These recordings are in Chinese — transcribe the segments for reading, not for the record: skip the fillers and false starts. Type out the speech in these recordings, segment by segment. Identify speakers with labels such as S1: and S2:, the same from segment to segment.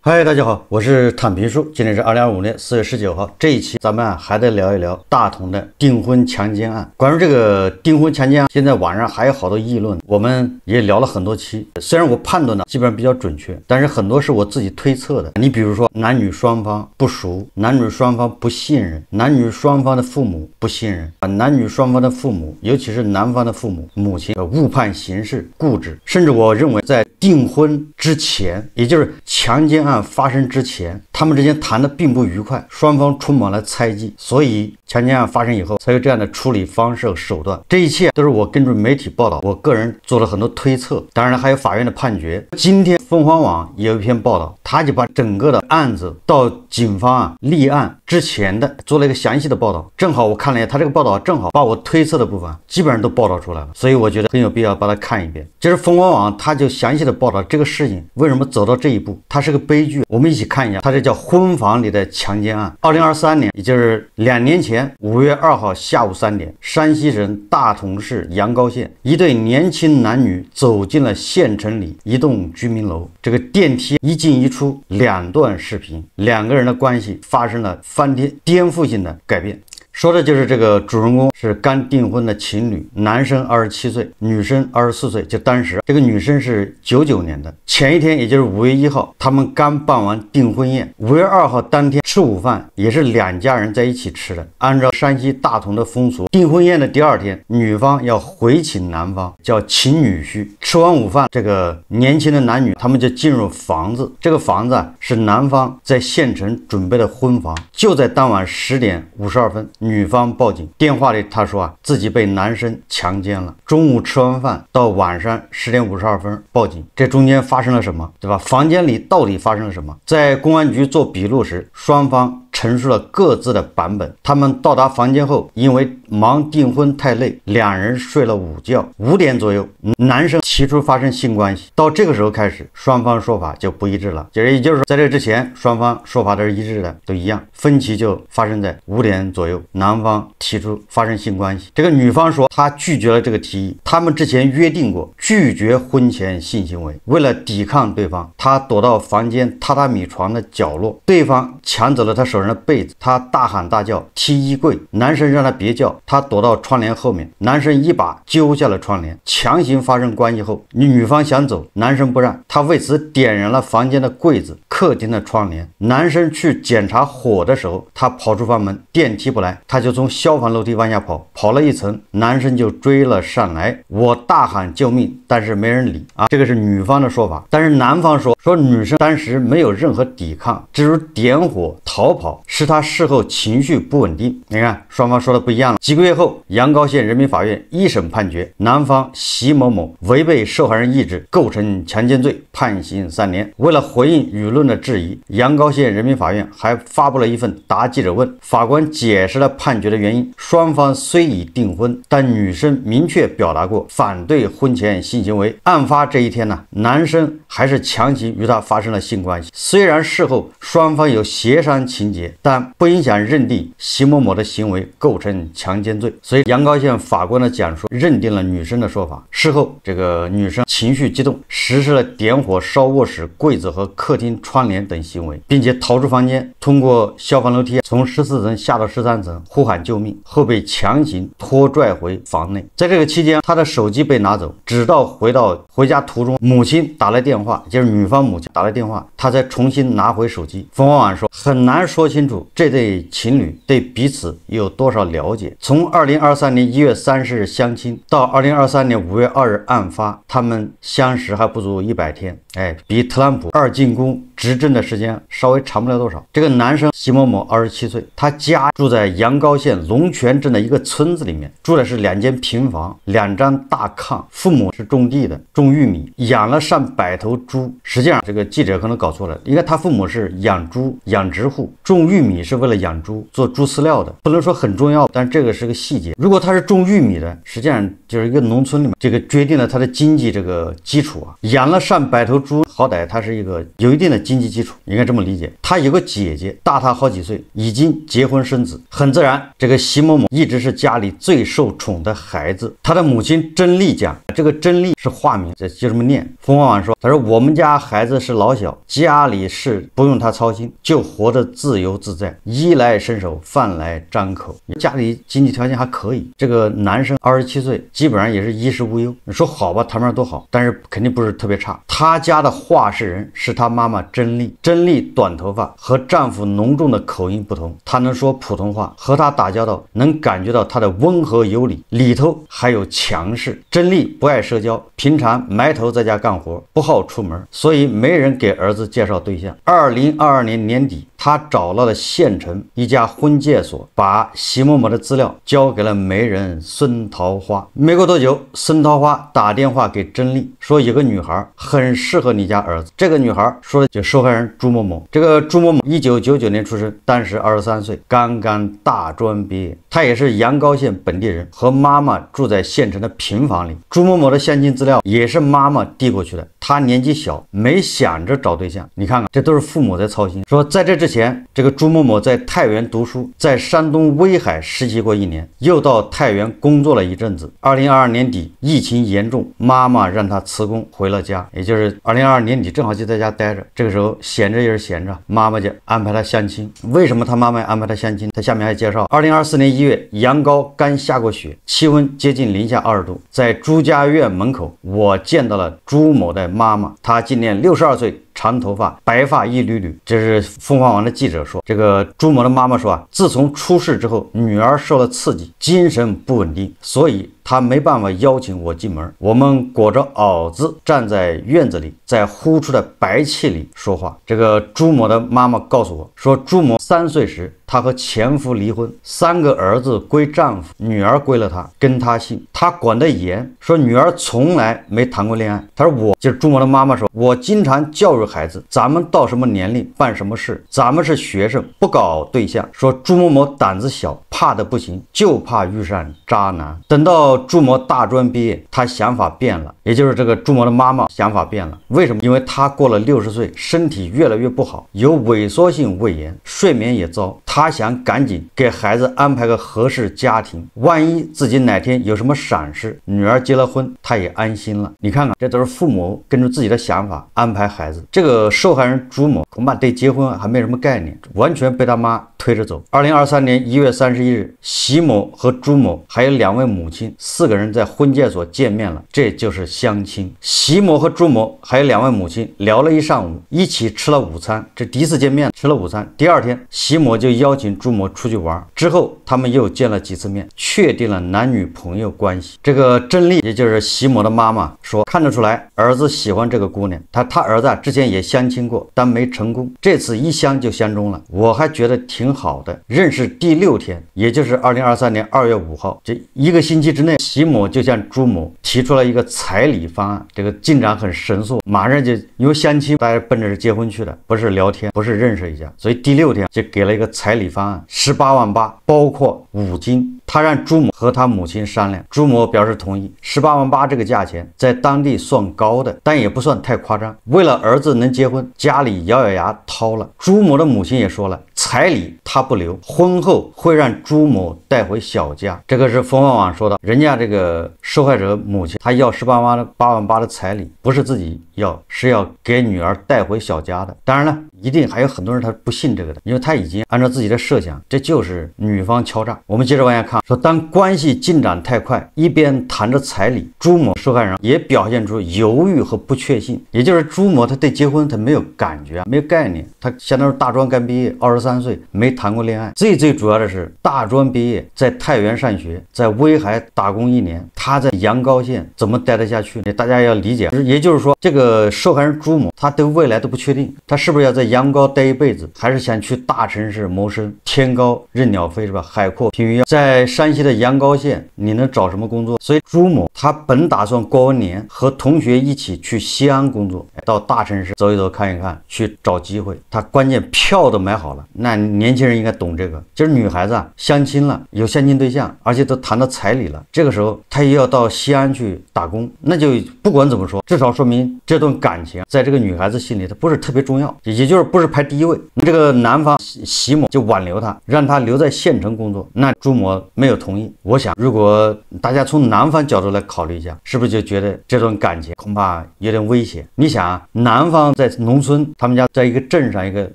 S1: 嗨，大家好，我是躺平叔。今天是2025年4月19号，这一期咱们还得聊一聊大同的订婚强奸案。关于这个订婚强奸案，现在网上还有好多议论，我们也聊了很多期。虽然我判断的基本上比较准确，但是很多是我自己推测的。你比如说，男女双方不熟，男女双方不信任，男女双方的父母不信任啊，男女双方的父母，尤其是男方的父母母亲误判形势，固执，甚至我认为在订婚之前，也就是强奸案发生之前，他们之间谈的并不愉快，双方充满了猜忌，所以强奸案发生以后才有这样的处理方式和手段。这一切都是我根据媒体报道，我个人做了很多推测，当然了，还有法院的判决。今天凤凰网也有一篇报道，他就把整个的案子到警方立案之前的做了一个详细的报道。正好我看了一下，他这个报道正好把我推测的部分基本上都报道出来了，所以我觉得很有必要把它看一遍。就是凤凰网他就详细的报道这个事情为什么走到这一步，它是个悲剧。我们一起看一下，它这叫婚房里的强奸案。2023年，也就是2年前5月2号下午3点，山西省大同市阳高县一对年轻男女走进了县城里一栋居民楼，这个电梯一进一出2段视频，两个人的关系发生了翻天颠覆性的改变。说的就是这个主人公是刚订婚的情侣，男生27岁，女生24岁。就当时这个女生是99年的，前一天也就是5月1号，他们刚办完订婚宴。5月2号当天吃午饭，也是两家人在一起吃的。按照山西大同的风俗，订婚宴的第2天，女方要回请男方，叫请女婿。吃完午饭，这个年轻的男女他们就进入房子，这个房子是男方在县城准备的婚房。就在当晚10点52分，女方报警，电话里她说自己被男生强奸了。中午吃完饭到晚上10点52分报警，这中间发生了什么，对吧？房间里到底发生了什么？在公安局做笔录时，双方陈述了各自的版本。他们到达房间后，因为忙订婚太累，两人睡了午觉。5点左右，男生提出发生性关系。到这个时候开始，双方说法就不一致了。也就是说，在这之前，双方说法都是一致的，都一样。分歧就发生在5点左右，男方提出发生性关系。这个女方说她拒绝了这个提议，他们之前约定过拒绝婚前性行为。为了抵抗对方，她躲到房间榻榻米床的角落，对方抢走了她手上的被子，她大喊大叫，踢衣柜，男生让她别叫，她躲到窗帘后面，男生一把揪下了窗帘，强行发生关系后，女方想走，男生不让，她为此点燃了房间的柜子、客厅的窗帘。男生去检查火的时候，她跑出房门，电梯不来，她就从消防楼梯往下跑，跑了1层，男生就追了上来，我大喊救命，但是没人理这个是女方的说法。但是男方说女生当时没有任何抵抗，只是点火逃跑，是她事后情绪不稳定。你看双方说的不一样了。几个月后，阳高县人民法院一审判决，男方席某某违背受害人意志，构成强奸罪，判刑3年。为了回应舆论的质疑，阳高县人民法院还发布了一份答记者问，法官解释了判决的原因。双方虽已订婚，但女生明确表达过反对婚前性行为。案发这一天男生还是强行与她发生了性关系。虽然事后双方有协商情节，但不影响认定席某某的行为构成强奸罪。所以阳高县法官的讲述认定了女生的说法。事后这个女生情绪激动，实施了点火烧卧室、柜子和客厅窗帘等行为，并且逃出房间，通过消防楼梯从14层下到13层呼喊救命，后被强行拖拽回房内。在这个期间，她的手机被拿走，直到回家途中，母亲打来电话，就是女方母亲打来电话，她才重新拿回手机。凤凰网说，很难说清楚这对情侣对彼此有多少了解。从2023年1月30日相亲到2023年5月2日案发，他们相识还不足100天，比特朗普2进宫执政的时间稍微长不了多少。这个男生席某某27岁，他家住在阳高县龙泉镇的一个村子里面，住的是2间平房，2张大炕，父母是种地的，种玉米，养了上百头猪。实际上这个记者可能搞错了，应该他父母是养猪养殖户，种玉米是为了养猪，做猪饲料的，不能说很重要，但这个是个细节。如果他是种玉米的，实际上就是一个农村里面，这个决定了他的经济这个基础养了上百头猪，好歹他是一个有一定的经经济基础，应该这么理解。他有个姐姐，大他好几岁，已经结婚生子，很自然，这个席某某一直是家里最受宠的孩子。他的母亲甄丽讲，这个甄丽是化名，这就这么念。冯婉婉说，他说我们家孩子是老小，家里事不用他操心，就活得自由自在，衣来伸手，饭来张口。家里经济条件还可以，这个男生27岁，基本上也是衣食无忧。你说好吧，谈不上多好，但是肯定不是特别差。他家的话事人是他妈妈甄丽，甄丽短头发，和丈夫浓重的口音不同，她能说普通话，和她打交道能感觉到她的温和有礼，里头还有强势。甄丽不爱社交，平常埋头在家干活，不好出门，所以没人给儿子介绍对象。2022年年底，他找到了县城一家婚介所，把席某某的资料交给了媒人孙桃花。没过多久，孙桃花打电话给甄丽，说有个女孩很适合你家儿子。这个女孩说的就受害人朱某某。这个朱某某1999年出生，当时23岁，刚刚大专毕业。他也是阳高县本地人，和妈妈住在县城的平房里。朱某某的相亲资料也是妈妈递过去的，他年纪小，没想着找对象。你看看，这都是父母在操心。说在这之前，这个朱某某在太原读书，在山东威海实习过1年，又到太原工作了一阵子。2022年底，疫情严重，妈妈让他辞工回了家，也就是2022年底，正好就在家待着。这个时候闲着也是闲着，妈妈就安排他相亲。为什么他妈妈安排他相亲？他下面还介绍，2024年1月，阳高刚下过雪，气温接近零下20度，在朱家院门口，我见到了朱某的妈妈，她今年62岁，长头发，白发一缕缕。这是凤凰网的记者说，这个朱某的妈妈说啊，自从出事之后，女儿受了刺激，精神不稳定，所以她没办法邀请我进门。我们裹着袄子站在院子里，在呼出的白气里说话。这个朱某的妈妈告诉我说，朱某3岁时，她和前夫离婚，3个儿子归丈夫，女儿归了她，跟她姓。她管得严，说女儿从来没谈过恋爱。她说我就是朱某的妈妈说，我经常教育孩子，咱们到什么年龄办什么事，咱们是学生，不搞对象。说朱某某胆子小，怕的不行，就怕遇上渣男。等到朱某大专毕业，他想法变了，也就是这个朱某的妈妈想法变了。为什么？因为他过了60岁，身体越来越不好，有萎缩性胃炎，睡眠也糟。他想赶紧给孩子安排个合适家庭，万一自己哪天有什么闪失，女儿结了婚，他也安心了。你看看，这都是父母根据自己的想法安排孩子。这个受害人朱某恐怕对结婚还没什么概念，完全被他妈推着走。2023年1月31日，席某和朱某还有2位母亲4个人在婚介所见面了，这就是相亲。席某和朱某还有2位母亲聊了一上午，一起吃了午餐。这第一次见面吃了午餐，第2天席某就邀请朱某出去玩，之后他们又见了几次面，确定了男女朋友关系。这个甄丽，也就是席某的妈妈说，看得出来儿子喜欢这个姑娘，他儿子之前也相亲过，但没成功，这次一相就相中了，我还觉得挺好的。认识第6天，也就是2023年2月5号，这1个星期之内，席某就向朱某提出了一个彩礼方案，这个进展很神速，马上就因为相亲，大家奔着是结婚去的，不是聊天，不是认识一下，所以第6天就给了一个彩礼方案，18万8，包括5金。他让朱某和他母亲商量，朱某表示同意。18万8这个价钱在当地算高的，但也不算太夸张。为了儿子能结婚，家里咬咬牙掏了。朱某的母亲也说了，彩礼他不留，婚后会让朱某带回小家。这个是凤凰网说的，人家这个受害者母亲，她要8万8的彩礼，不是自己要，是要给女儿带回小家的。当然了，一定还有很多人他不信这个的，因为他已经按照自己的设想，这就是女方敲诈。我们接着往下看，说当关系进展太快，一边谈着彩礼，朱某受害人也表现出犹豫和不确信。也就是朱某他对结婚他没有感觉，没有概念，他相当于大专刚毕业，23岁，没谈过恋爱。最主要的是大专毕业，在太原上学，在威海打工1年，他在阳高县怎么待得下去呢？大家要理解，也就是说，这个受害人朱某他对未来都不确定，他是不是要在阳高待一辈子，还是想去大城市谋生，天高任鸟飞，是吧？海阔凭鱼跃，在山西的阳高县，你能找什么工作？所以朱某他本打算过完年和同学一起去西安工作，到大城市走一走看一看，去找机会。他关键票都买好了，那年轻人应该懂这个，就是女孩子相亲了，有相亲对象，而且都谈到彩礼了，这个时候他也要到西安去打工，那就不管怎么说，至少说明这段感情在这个女孩子心里它不是特别重要，也就是不是排第一位。这个男方席某就挽留他，让他留在县城工作，那朱某没有同意。我想如果大家从男方角度来考虑一下，是不是就觉得这段感情恐怕有点危险？你想男方在农村，他们家在一个镇上，一个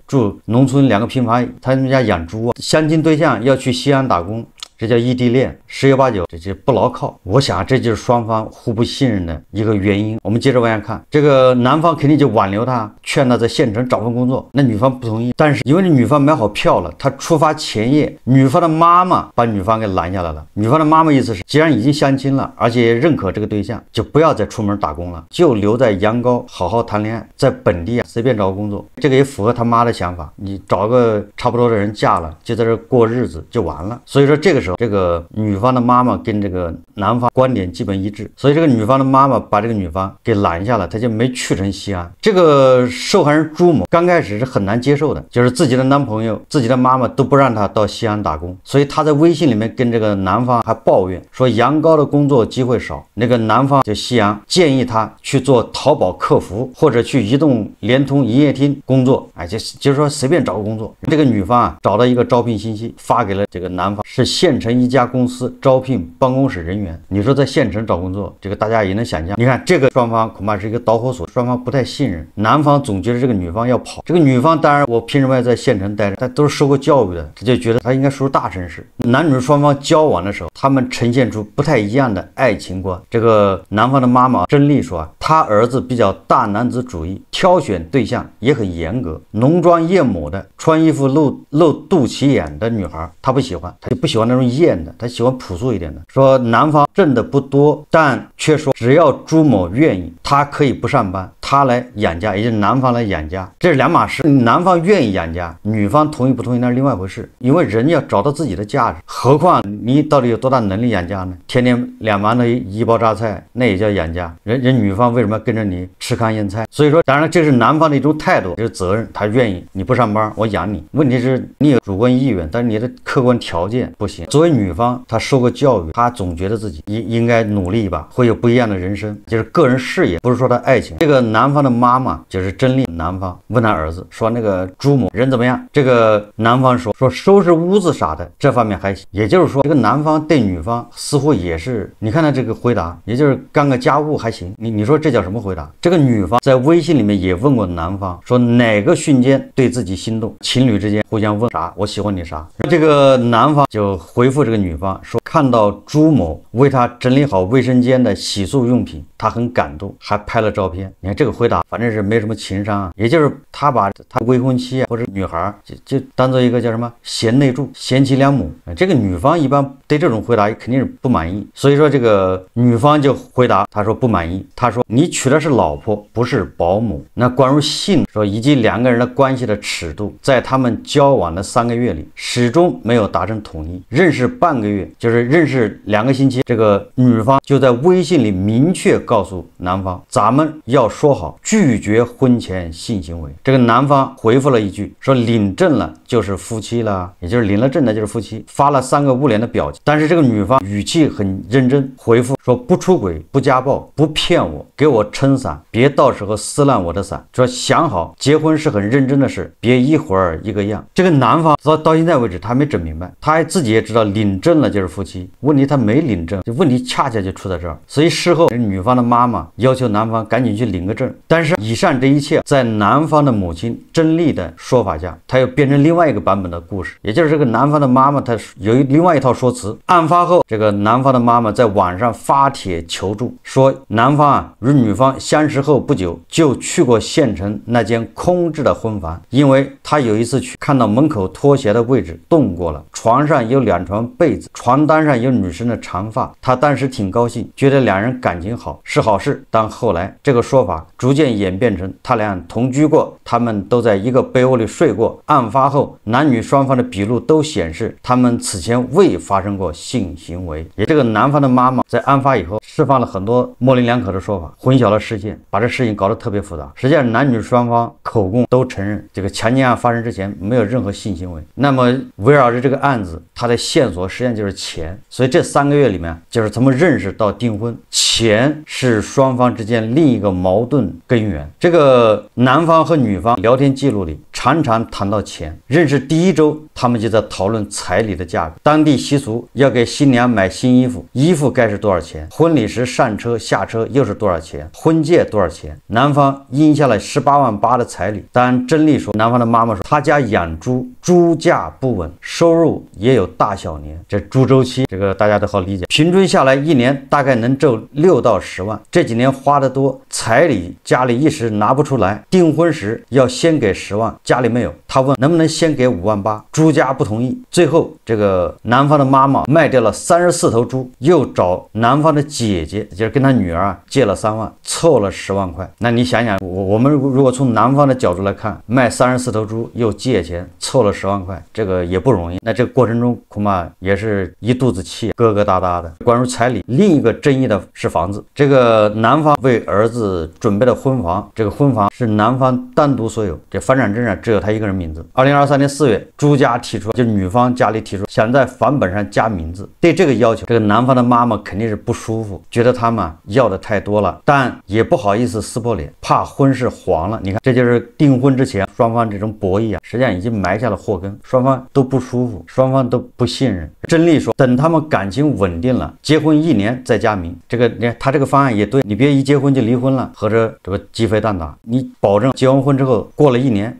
S1: 住农村2个平房，他们家养猪，相亲对象要去西安打工，这叫异地恋，十有八九这就不牢靠。我想这就是双方互不信任的一个原因。我们接着往下看，这个男方肯定就挽留他，劝他在县城找份工作，那女方不同意。但是因为女方买好票了，他出发前夜，女方的妈妈把女方给拦下来了。女方的妈妈意思是，既然已经相亲了，而且认可这个对象，就不要再出门打工了，就留在阳高好好谈恋爱，在本地随便找个工作。这个也符合他妈的想法，你找个差不多的人嫁了，就在这过日子就完了。所以说这个时候，这个女方的妈妈跟这个男方观点基本一致，所以这个女方的妈妈把这个女方给拦下了，她就没去成西安。这个受害人朱某刚开始是很难接受的，就是自己的男朋友、自己的妈妈都不让她到西安打工，所以她在微信里面跟这个男方还抱怨说阳高的工作机会少，那个男方就西阳建议她去做淘宝客服或者去移动、联通营业厅工作，就是说随便找个工作。这个女方找到一个招聘信息发给了这个男方，是县城一家公司招聘办公室人员。你说在县城找工作，这个大家也能想象。你看这个双方恐怕是一个导火索，双方不太信任，男方总觉得这个女方要跑，这个女方当然我凭什么要在县城待着，她都是受过教育的，她就觉得她应该属于大城市。男女双方交往的时候，他们呈现出不太一样的爱情观。这个男方的妈妈甄丽说他儿子比较大男子主义，挑选对象也很严格，浓妆艳抹的，穿衣服露肚脐眼的女孩他不喜欢，他就不喜欢那种艳的，他喜欢朴素一点的。说男方挣的不多，但却说只要朱某愿意，他可以不上班，他来养家，也就是男方来养家，这是两码事。男方愿意养家，女方同意不同意那是另外一回事，因为人要找到自己的价值，何况你到底有多大能力养家呢？天天2馒头一包榨菜，那也叫养家。人女方为什么要跟着你吃糠咽菜？所以说当然这是男方的一种态度，就是责任，他愿意，你不上班我养你。问题是你有主观意愿，但是你的客观条件不行。作为女方，她受过教育，她总觉得自己应该努力一把，会有不一样的人生，就是个人事业，不是说她爱情。这个男方的妈妈就是甄丽，男方问他儿子说那个朱某人怎么样？这个男方说收拾屋子啥的这方面还行，也就是说这个男方对女方似乎也是，你看他这个回答，也就是干个家务还行。你说这叫什么回答？这个女方在微信里面也问过男方说哪个瞬间对自己心动，情侣之间互相问啥，我喜欢你啥。这个男方就回复这个女方说看到朱某为他整理好卫生间的洗漱用品，他很感动，还拍了照片。你看这个回答反正是没什么情商啊，也就是他把他未婚妻或者女孩就当做一个叫什么贤内助、贤妻良母。这个女方一般对这种回答肯定是不满意，所以说这个女方就回答他说不满意，他说你娶的是老婆不是保姆。那关于性说以及2个人的关系的尺度，在他们交往的3个月里始终没有达成统一，认识半个月就是认识2个星期，这个女方就在微信里明确告诉男方咱们要说好拒绝婚前性行为。这个男方回复了一句说领证了就是夫妻了，也就是领了证的就是夫妻，发了3个捂脸的表情。但是这个女方语气很认真，回复说不出轨不家暴不骗我，给我撑伞，别到时候撕烂我的伞，说想好结婚是很认真的事，别一会儿一个样。这个男方到现在为止他还没整明白，他自己也知道领证了就是夫妻，问题他没领证，这问题恰恰就出在这儿。所以事后女方的妈妈要求男方赶紧去领个证，但是以上这一切在男方的母亲甄丽的说法下，他又变成另外一个版本的故事，也就是这个男方的妈妈他有另外一套说辞。案发后这个男方的妈妈在网上发发帖求助，说男方与女方相识后不久就去过县城那间空置的婚房，因为他有一次去看到门口拖鞋的位置动过了，床上有2床被子，床单上有女生的长发，他当时挺高兴，觉得两人感情好是好事。但后来这个说法逐渐演变成他俩同居过，他们都在一个被窝里睡过，案发后男女双方的笔录都显示他们此前未发生过性行为。也这个男方的妈妈在案发以后释放了很多模棱两可的说法，混淆了视线，把这事情搞得特别复杂。实际上男女双方口供都承认这个强奸案发生之前没有任何性行为。那么围绕着这个案子，它的线索实际上就是钱。所以这3个月里面，就是从认识到订婚，钱是双方之间另一个矛盾根源。这个男方和女方聊天记录里常常谈到钱。认识第1周，他们就在讨论彩礼的价格。当地习俗要给新娘买新衣服，衣服该是多少钱？婚礼时上车下车又是多少钱？婚戒多少钱？男方应下了18万8的彩礼。但甄丽说，男方的妈妈说，他家养猪，猪价不稳，收入也有大小年。这猪周期，这个大家都好理解。平均下来一年大概能挣6到10万。这几年花得多，彩礼家里一时拿不出来，订婚时要先给10万，家里没有，他问能不能先给5万8，猪家不同意。最后这个男方的妈妈卖掉了34头猪，又找男方的姐姐，就是跟他女儿借了3万，凑了10万块。那你想想，我们如果从男方的角度来看，卖34头猪又借钱凑了10万块，这个也不容易。那这个过程中恐怕也是一肚子气，疙疙瘩瘩的。关于彩礼，另一个争议的是房子。这个男方为儿子准备的婚房，这个婚房是男方单独所有，这房产证上只有他一个人名字。2023年4月，朱家提出，就女方家里提出想在房本上加名字。对这个要求，这个男方的妈妈肯定是不舒服，觉得他们要的太多了，但也不好意思撕破脸，怕婚事黄了。你看，这就是订婚之前双方这种博弈实际上已经埋下了祸根，双方都不舒服，双方都不信任。甄丽说，等他们感情稳定了，结婚1年再加名。这个他这个方案也对，你别一结婚就离婚了，合着这个鸡飞蛋打，你保证结完婚之后过了1年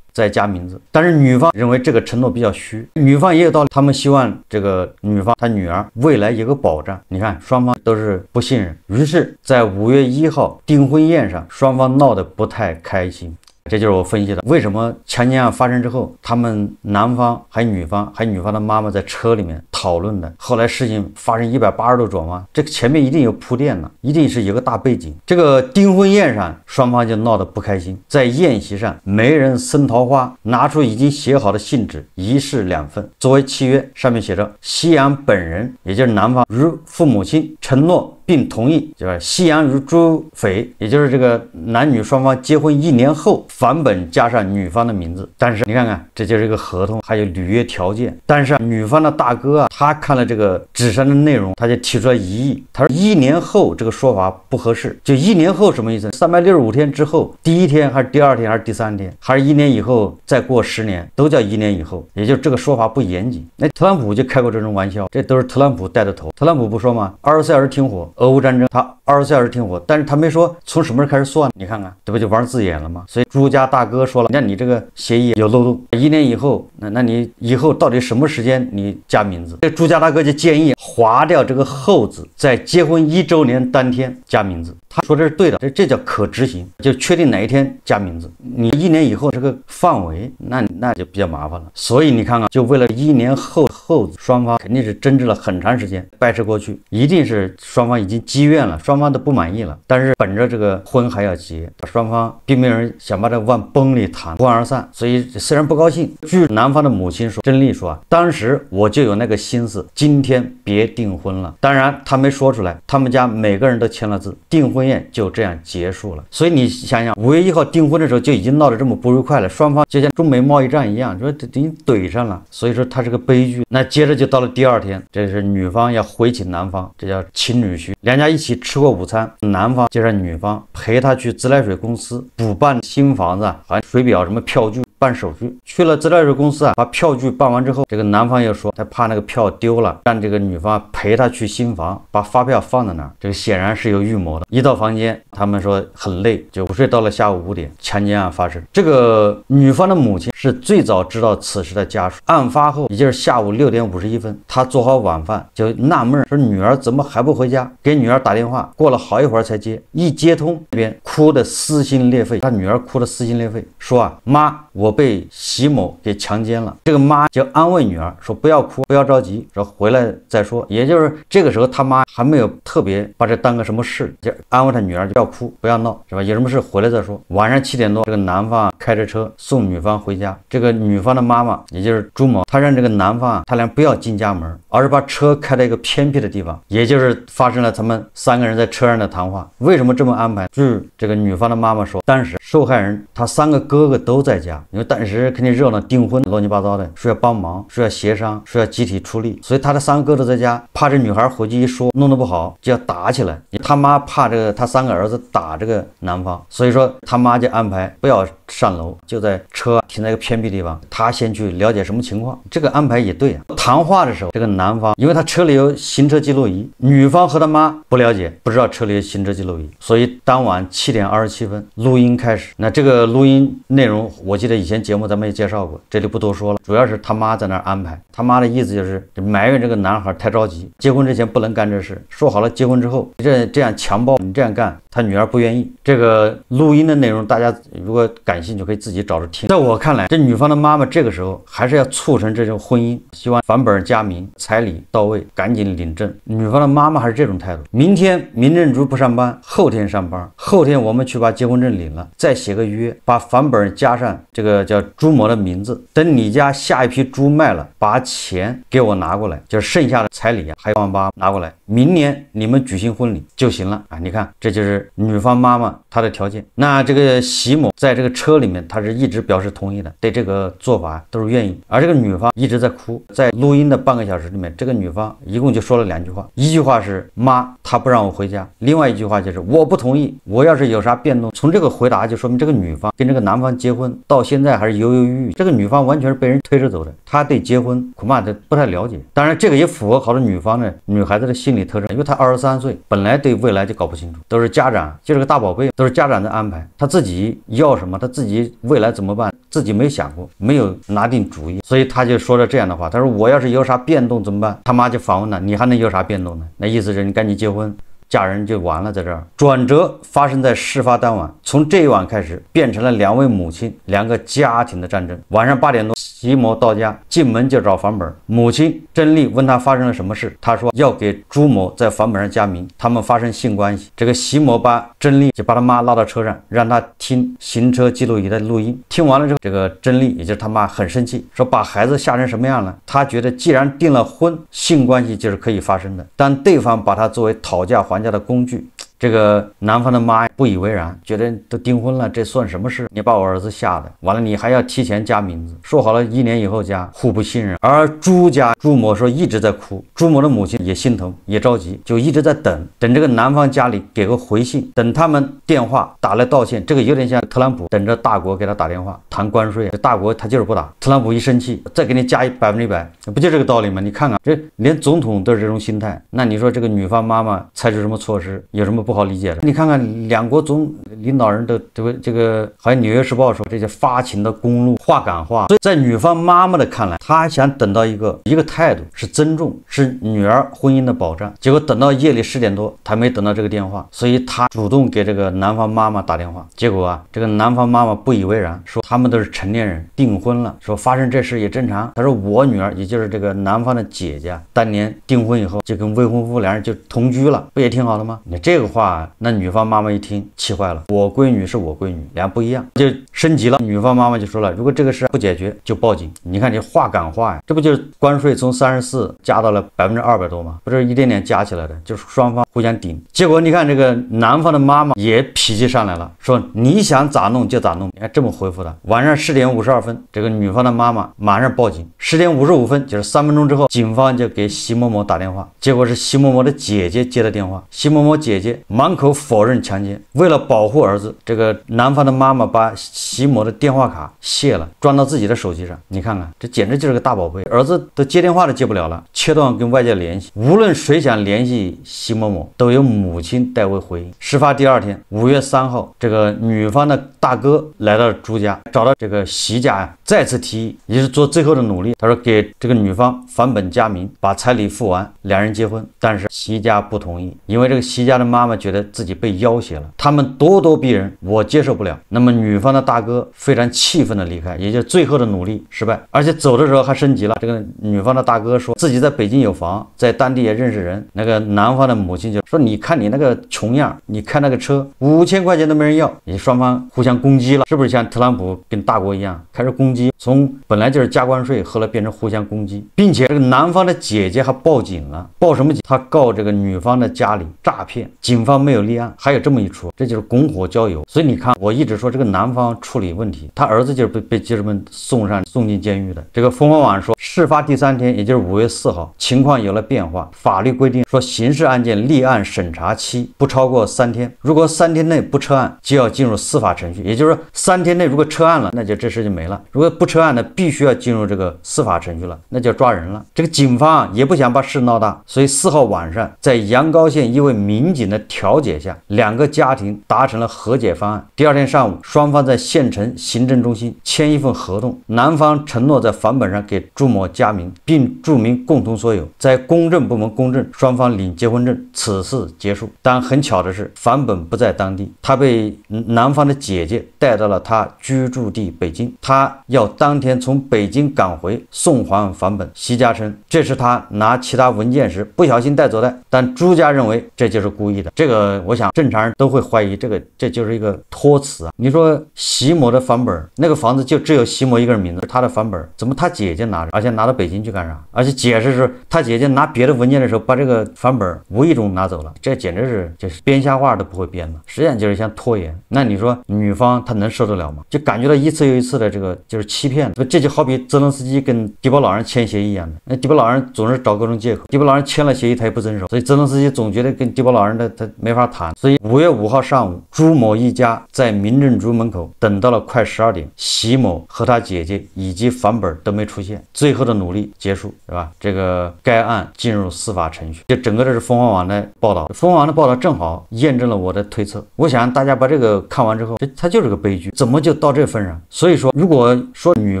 S1: 再加名字。但是女方认为这个承诺比较虚，女方也有道理，他们希望这个女方她女儿未来有个保障。你看双方都是不信任，于是在5月1号订婚宴上，双方闹得不太开心。这就是我分析的，为什么强奸案发生之后，他们男方还女方的妈妈在车里面讨论的，后来事情发生180度转弯，这个前面一定有铺垫了，一定是有个大背景。这个订婚宴上，双方就闹得不开心，在宴席上，媒人孙桃花拿出已经写好的信纸，一式2份作为契约，上面写着西洋本人，也就是男方与父母亲承诺并同意，就是西洋与朱斐，也就是这个男女双方结婚1年后，房本加上女方的名字。但是你看看，这就是一个合同，还有履约条件。但是女方的大哥他看了这个纸上的内容，他就提出了异议。他说1年后这个说法不合适，就1年后什么意思？365天之后，第1天还是第2天还是第3天，还是1年以后再过10年，都叫1年以后，也就是这个说法不严谨。那特朗普就开过这种玩笑，这都是特朗普带的头。特朗普不说吗？24小时停火。俄乌战争，他24小时停火，但是他没说从什么时候开始算。你看看，这不就玩字眼了吗？所以朱家大哥说了，那你这个协议有漏洞，1年以后，那你以后到底什么时间你加名字？这朱家大哥就建议划掉这个后字，在结婚1周年当天加名字。他说这是对的，这叫可执行，就确定哪一天加名字。你1年以后这个范围，那就比较麻烦了。所以你看看，就为了1年后字，双方肯定是争执了很长时间，掰扯过去，一定是双方已经积怨了，双方都不满意了。但是本着这个婚还要结，双方并没有人想把这往崩里谈，不欢而散。所以虽然不高兴，据男方的母亲说，甄丽说当时我就有那个心思，今天别订婚了。当然他没说出来，他们家每个人都签了字，订婚宴就这样结束了。所以你想想，5月1号订婚的时候就已经闹得这么不愉快了，双方就像中美贸易战一样，说已经怼上了。所以说它是个悲剧。那接着就到了第2天，这是女方要回请男方，这叫请女婿，两家一起吃过午餐，男方介绍女方陪他去自来水公司补办新房子，好像水表什么票据。办手续去了资料水公司啊，把票据办完之后，这个男方又说他怕那个票丢了，让这个女方陪他去新房，把发票放在那儿。这个显然是有预谋的。一到房间，他们说很累，就午睡到了下午5点，强奸案发生。这个女方的母亲是最早知道此事的家属。案发后，也就是下午6点51分，他做好晚饭就纳闷说女儿怎么还不回家，给女儿打电话，过了好一会儿才接，一接通那边哭得撕心裂肺，他女儿哭得撕心裂肺，说啊妈，我被习某给强奸了。这个妈就安慰女儿说不要哭，不要着急，说回来再说。也就是这个时候他妈还没有特别把这当个什么事，就安慰他女儿就不要哭不要闹，是吧？有什么事回来再说。晚上7点多，这个男方开着车送女方回家。这个女方的妈妈也就是朱某，她让这个男方他俩不要进家门，而是把车开到一个偏僻的地方，也就是发生了他们3个人在车上的谈话。为什么这么安排？据这个女方的妈妈说，当时受害人他3个哥哥都在家，因为当时肯定热闹，订婚乱七八糟的，说要帮忙，说要协商，说要集体出力，所以他的3个哥都在家，怕这女孩回去一说弄得不好就要打起来。他妈怕这个他3个儿子打这个男方，所以说他妈就安排不要上楼，就在车停在一个偏僻地方，他先去了解什么情况。这个安排也对啊。谈话的时候，这个男方因为他车里有行车记录仪，女方和他妈不了解，不知道车里有行车记录仪，所以当晚7点27分录音开始。那这个录音内容我记得以前节目咱们也介绍过，这里不多说了，主要是他妈在那儿安排。他妈的意思就是埋怨这个男孩太着急，结婚之前不能干这事，说好了结婚之后这样强暴你这样干，他女儿不愿意。这个录音的内容大家如果感兴趣可以自己找着听。在我看来，这女方的妈妈这个时候还是要促成这种婚姻，希望返本加名，彩礼到位，赶紧领证。女方的妈妈还是这种态度。明天民政局不上班，后天上班，后天我们去把结婚证领了，再写个约，把返本加上这个叫朱某的名字，等你家下一批猪卖了，把钱给我拿过来，就是剩下的彩礼还有1.8万拿过来，明年你们举行婚礼就行了啊！你看，这就是女方妈妈她的条件。那这个习某在这个车里面，他是一直表示同意的，对这个做法都是愿意。而这个女方一直在哭，在录音的半个小时里面，这个女方一共就说了2句话，一句话是妈，她不让我回家，另外一句话就是我不同意，我要是有啥变动。从这个回答就说明这个女方跟这个男方结婚到现在还是犹犹豫豫，这个女方完全是被人推着走的，她对结婚恐怕她不太了解。当然这个也符合好多女方的女孩子的心理特征，因为她23岁，本来对未来就搞不清楚，都是家长就是个大宝贝，都是家长的安排，她自己要什么，她自己未来怎么办自己没想过，没有拿定主意，所以她就说了这样的话，她说我要是有啥变动怎么办？他妈就反问了，你还能有啥变动呢？那意思是你赶紧结婚嫁人就完了。在这儿转折发生在事发当晚，从这一晚开始变成了2位母亲2个家庭的战争。晚上8点多，习某到家，进门就找返本，母亲甄丽问他发生了什么事，他说要给朱某在返本上加名，他们发生性关系。这个习某把甄丽就把他妈拉到车上，让他听行车记录仪的录音。听完了之后，这个甄丽也就是他妈很生气，说把孩子吓成什么样了？他觉得既然订了婚，性关系就是可以发生的，但对方把他作为讨价还价的工具。这个男方的妈不以为然，觉得都订婚了，这算什么事？你把我儿子吓的，完了你还要提前加名字，说好了1年以后加，互不信任。而朱家朱某说一直在哭，朱某的母亲也心疼也着急，就一直在等这个男方家里给个回信，等他们电话打来道歉。这个有点像特朗普等着大国给他打电话谈关税，这大国他就是不打，特朗普一生气再给你加100%，不就这个道理吗？你看看这连总统都是这种心态，那你说这个女方妈妈采取什么措施，有什么不好理解的？你看看2国总领导人的这个还有《纽约时报》说这些发情的公路话赶话，所以在女方妈妈的看来，她想等到一个态度是尊重，是女儿婚姻的保障。结果等到夜里10点多，她没等到这个电话，所以她主动给这个男方妈妈打电话。结果啊，这个男方妈妈不以为然，说他们都是成年人，订婚了，说发生这事也正常。她说我女儿也就是这个男方的姐姐，当年订婚以后就跟未婚夫2人就同居了，不也挺好的吗？你这个话那女方妈妈一听气坏了，我闺女是我闺女，2不一样，就升级了。女方妈妈就说了，如果这个事不解决就报警。你看你话赶话呀，这不就是关税从34%加到了200%多吗？不是一点点加起来的，就是双方互相顶。结果你看这个男方的妈妈也脾气上来了，说你想咋弄就咋弄。你看这么回复的。晚上10点52分，这个女方的妈妈马上报警。10点55分，就是3分钟之后，警方就给习某某打电话，结果是习某某的姐姐接的电话。习某某姐姐满口否认强奸，为了保护儿子，这个男方的妈妈把席某的电话卡卸了，装到自己的手机上。你看看，这简直就是个大宝贝，儿子都接电话都接不了了，切断跟外界联系。无论谁想联系席某某，都由母亲代为回应。事发第2天，5月3号，这个女方的大哥来到朱家，找到这个席家再次提议，也是做最后的努力。他说给这个女方返本加名，把彩礼付完，两人结婚。但是席家不同意，因为这个席家的妈妈觉得自己被要挟了，他们咄咄逼人，我接受不了。那么女方的大哥非常气愤的离开，也就是最后的努力失败，而且走的时候还升级了。这个女方的大哥说自己在北京有房，在当地也认识人。那个男方的母亲就说：“你看你那个穷样，你开那个车5000块钱都没人要。”也双方互相攻击了，是不是像特朗普跟大国一样开始攻击？从本来就是加关税，后来变成互相攻击，并且这个男方的姐姐还报警了，报什么警？他告这个女方的家里诈骗，警方没有立案，还有这么一出，这就是拱火浇油。所以你看，我一直说这个男方处理问题，他儿子就是被记者们送进监狱的。这个凤凰网说，事发第3天，也就是5月4号，情况有了变化。法律规定说，刑事案件立案审查期不超过3天，如果3天内不撤案，就要进入司法程序。也就是说，3天内如果撤案了，那就这事就没了；如果不撤案呢，必须要进入这个司法程序了，那就要抓人了。这个警方也不想把事闹大，所以4号晚上，在阳高县一位民警的调解下，2个家庭达成了和解方案。第2天上午，双方在县城行政中心签一份合同，男方承诺在返本上给朱某加名，并注明共同所有，在公证部门公证，双方领结婚证，此事结束。但很巧的是，返本不在当地，他被男方的姐姐带到了他居住地北京，他要当天从北京赶回，送还返本。席家称这是他拿其他文件时不小心带走的，但朱家认为这就是故意的。这个我想正常人都会怀疑，这就是一个托词啊。你说席某的返本，那个房子就只有席某一个人名字，他的返本怎么他姐姐拿着，而且拿到北京去干啥？而且解释是他姐姐拿别的文件的时候把这个返本无意中拿走了，这简直是就是编瞎话都不会编了，实际上就是像拖延。那你说女方她能受得了吗？就感觉到一次又一次的这个就是欺骗，这就好比泽连斯基跟迪波老人签协议一样的，那迪波老人总是找各种借口，迪波老人签了协议他也不遵守，所以泽连斯基总觉得跟迪波老人他没法谈。所以5月5号上午，朱某一家在民政局门口等到了快12点，席某和他姐姐以及返本都没出现，最后的努力结束，是吧？这个该案进入司法程序。这整个这是凤凰网的报道，凤凰网的报道正好验证了我的推测。我想大家把这个看完之后，它就是个悲剧，怎么就到这份上？所以说，如果说女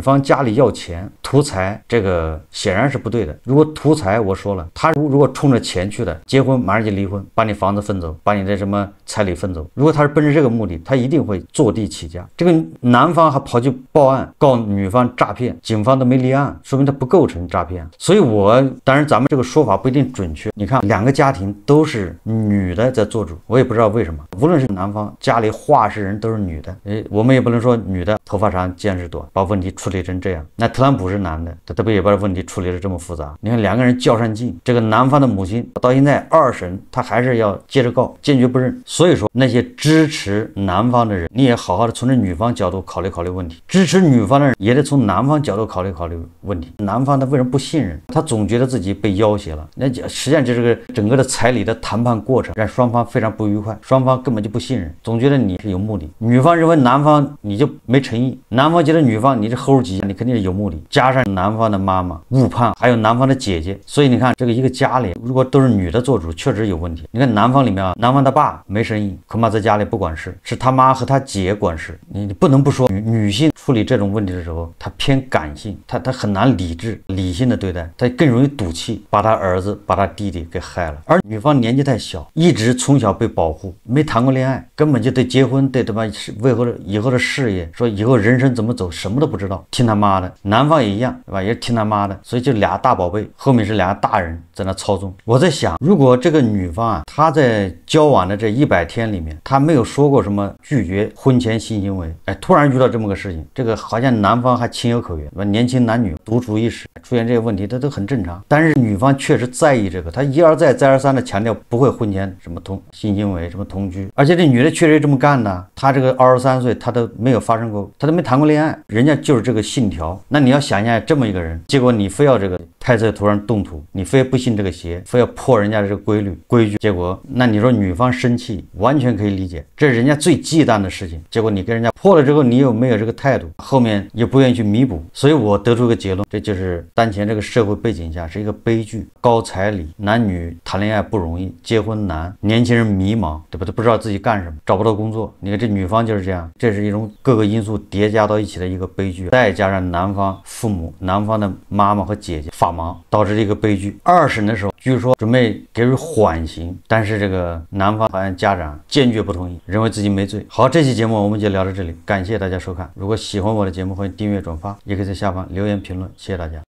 S1: 方家里要钱图财，这个显然是不对的。如果图财，我说了，他如果冲着钱去的，结婚马上就离婚，把你房子分走，把你的什么彩礼分走。如果他是奔着这个目的，他一定会坐地起价。这个男方还跑去报案告女方诈骗，警方都没立案，说明他不构成诈骗。所以当然咱们这个说法不一定准确。你看2个家庭都是女的在做主，我也不知道为什么。无论是男方家里话事人都是女的，我们也不能说女的头发长见识短，把问题处理成这样。那特朗普是男的，他不也把问题处理得这么复杂？你看2个人较上劲，这个男方的母亲到现在2审他还是要接着告，坚决不认。所以说那些支持男方的人，你也好好的从这女方角度考虑问题，支持女方的人也得从男方角度考虑问题。男方他为什么不信任？他总觉得自己被要挟了，那实际上就是个整个的彩礼的谈判过程让双方非常不愉快，双方根本就不信任，总觉得你是有目的。女方认为男方你就没诚意，男方觉得女方你是猴急，你肯定是有目的。加上男方的妈妈误判，还有男方的姐姐，所以你看这个一个家里如果都是女的做主，确实有问题。你看男方里面啊，男方他爸没生意，恐怕在家里不管事，是他妈和他姐管事。你不能不说女性处理这种问题的时候，她偏感性，她很难理性的对待，她更容易赌气，把她儿子把她弟弟给害了。而女方年纪太小，一直从小被保护，没谈过恋爱，根本就对结婚对他妈为以后的事业，说以后人生怎么走什么都不知道，听他妈的。男方也一样，对吧？也是听他妈的。所以就2大宝贝，后面是2个大人在那操纵。我在想，如果这个女方啊，她在交往的这100天里面，她没有说过什么拒绝婚前性行为，突然遇到这么个事情，这个好像男方还情有可原，年轻男女独处一室出现这些问题，这都很正常。但是女方确实在意这个，她一而再再而三的强调不会婚前什么性行为，什么同居。而且这女的确实这么干的，她这个23岁，她都没有发生过，她都没谈过恋爱，人家就是这个信条。那你要想一下，这么一个人，结果你非要这个猜测突然动土，你非不信这个邪，非要破人家这个规矩，结果那你说女方生气，完全可以理解，这是人家最忌惮的事情，结果你跟人家破了之后，你又没有这个态度，后面也不愿意去弥补，所以我得出一个结论，这就是当前这个社会背景下是一个悲剧，高彩礼，男女谈恋爱不容易，结婚难，年轻人迷茫，对不对？不知道自己干什么，找不到工作，你看这女方就是这样，这是一种各个因素叠加到一起的一个悲剧，再加上男方父母、男方的妈妈和姐姐法盲，导致这个悲剧。二审的时候，据说准备给予缓刑，但是这个男方好像家长坚决不同意，认为自己没罪。好，这期节目我们就聊到这里，感谢大家收看。如果喜欢我的节目，欢迎订阅转发，也可以在下方留言评论，谢谢大家。